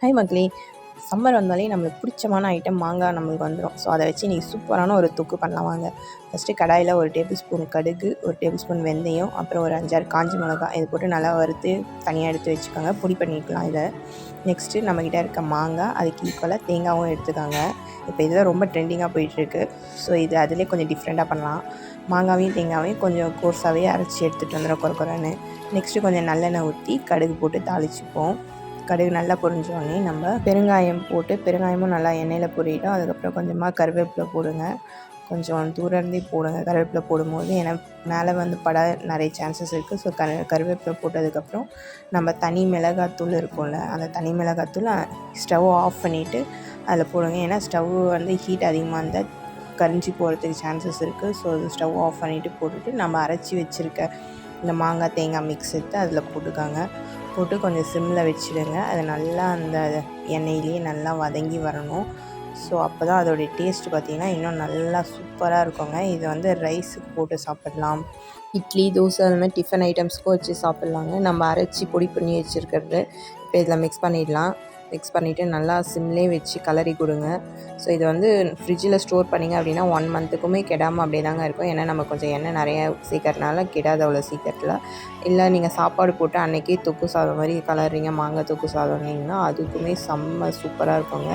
Hi மக்களே, summer வந்தாலே நம்மளுக்கு பிடிச்சமான ஐட்டம் மாங்காய் நம்மளுக்கு வந்துடும். ஸோ அதை வச்சு நீங்கள் சூப்பரான ஒரு தொக்கு பண்ணலாம் வாங்க. ஃபஸ்ட்டு கடாயில் ஒரு டேபிள் ஸ்பூன் கடுகு, ஒரு டேபிள் ஸ்பூன் வெந்தயம், அப்புறம் ஒரு 5-6 காஞ்ச மிளகாய் இது போட்டு நல்லா வறுத்து தனியாக எடுத்து வச்சுக்கோங்க. பொடி பண்ணிக்கலாம் இதை. நெக்ஸ்ட்டு நம்மக்கிட்ட இருக்க மாங்காய், அதுக்கு ஈக்குவலாக தேங்காயும் எடுத்துக்காங்க. இப்போ இதெல்லாம் ரொம்ப ட்ரெண்டிங்காக போயிட்டுருக்கு. ஸோ இது அதிலே கொஞ்சம் டிஃப்ரெண்ட்டாக பண்ணலாம். மாங்காவையும் தேங்காவையும் கொஞ்சம் கோர்ஸாகவே அரைச்சி எடுத்துகிட்டு வந்துடும் குறன்னு. நெக்ஸ்ட்டு கொஞ்சம் நல்லெண்ணெய் ஊற்றி கடுகு போட்டு தாளிச்சுப்போம். கடுகு நல்லா பொரிஞ்சோடனே நம்ம பெருங்காயம் போட்டு, பெருங்காயமும் நல்லா எண்ணெயில் பொரியிடும். அதுக்கப்புறம் கொஞ்சமாக கருவேப்பிலை போடுங்க. கொஞ்சம் தூரந்தே போடுங்க கருவேப்பிலை போடும்போது, ஏன்னா மேலே வந்து பட நிறைய சான்சஸ் இருக்குது. ஸோ கருவேப்பிலை போட்டதுக்கப்புறம் நம்ம தனி மிளகாத்தூள் இருக்கும்ல, அந்த தனி மிளகாத்தூள் ஸ்டவ் ஆஃப் பண்ணிவிட்டு அதில் போடுங்க. ஏன்னா ஸ்டவ் வந்து ஹீட் அதிகமாக இருந்தால் கரிஞ்சி போகிறதுக்கு சான்சஸ் இருக்குது. ஸோ அது ஸ்டவ் ஆஃப் பண்ணிவிட்டு போட்டுட்டு நம்ம அரைச்சி வச்சுருக்க இந்த மாங்காய் தேங்காய் மிக்ஸ் எடுத்து அதில் போட்டுக்காங்க. போட்டு கொஞ்சம் சிம்மில் வச்சுடுங்க. அது நல்லா அந்த எண்ணெயிலேயே நல்லா வதங்கி வரணும். ஸோ அப்போ தான் அதோடைய டேஸ்ட்டு பார்த்திங்கன்னா இன்னும் நல்லா சூப்பராக இருக்குங்க. இது வந்து ரைஸுக்கு போட்டு சாப்பிட்லாம், இட்லி, தோசை அந்த மாதிரி டிஃபன் ஐட்டம்ஸ்க்கும் வச்சு சாப்பிட்லாங்க. நம்ம அரைச்சி பொடி பண்ணி வச்சுருக்கிறது இப்போ இதில் மிக்ஸ் பண்ணிடலாம். மிக்ஸ் பண்ணிவிட்டு நல்லா சிம்லேயே வச்சு கலரி கொடுங்க. ஸோ இது வந்து ஃப்ரிட்ஜில் ஸ்டோர் பண்ணிங்க அப்படின்னா 1 மந்த்துக்குமே கெடாமல் அப்படியே தாங்க இருக்கும். ஏன்னா நம்ம கொஞ்சம் எண்ணெய் நிறையா சீக்கிரத்தினால கெடாது அவ்வளோ சீக்கிரத்தில். இல்லை நீங்கள் சாப்பாடு போட்டு அன்றைக்கே தொக்கு சாதம் மாதிரி கலர்றீங்க, மாங்காய் தொக்கு சாதம்னிங்கன்னா அதுக்குமே செம்ம சூப்பராக இருக்குங்க.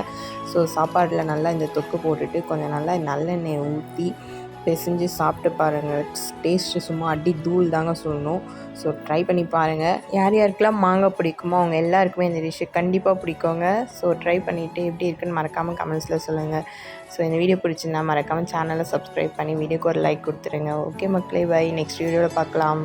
ஸோ சாப்பாடில் நல்லா இந்த தொக்கு போட்டுட்டு கொஞ்சம் நல்லா நல்லெண்ணெயை ஊற்றி பிசைஞ்சு சாப்பிட்டு பாருங்கள். டேஸ்ட்டு சும்மா அடி தூள் தாங்க சொல்லணும். ஸோ ட்ரை பண்ணி பாருங்கள். யார் யாருக்கெல்லாம் மாங்காய் பிடிக்குமோ அவங்க எல்லாருக்குமே இந்த டிஷ்ஷு கண்டிப்பாக பிடிக்குங்க. ஸோ ட்ரை பண்ணிவிட்டு எப்படி இருக்குன்னு மறக்காமல் கமெண்ட்ஸில் சொல்லுங்கள். ஸோ இந்த வீடியோ பிடிச்சிருந்தா மறக்காமல் சேனலை சப்ஸ்கிரைப் பண்ணி வீடியோக்கு ஒரு லைக் கொடுத்துருங்க. ஓகே மக்களே, பை. நெக்ஸ்ட் வீடியோவில் பார்க்கலாம்.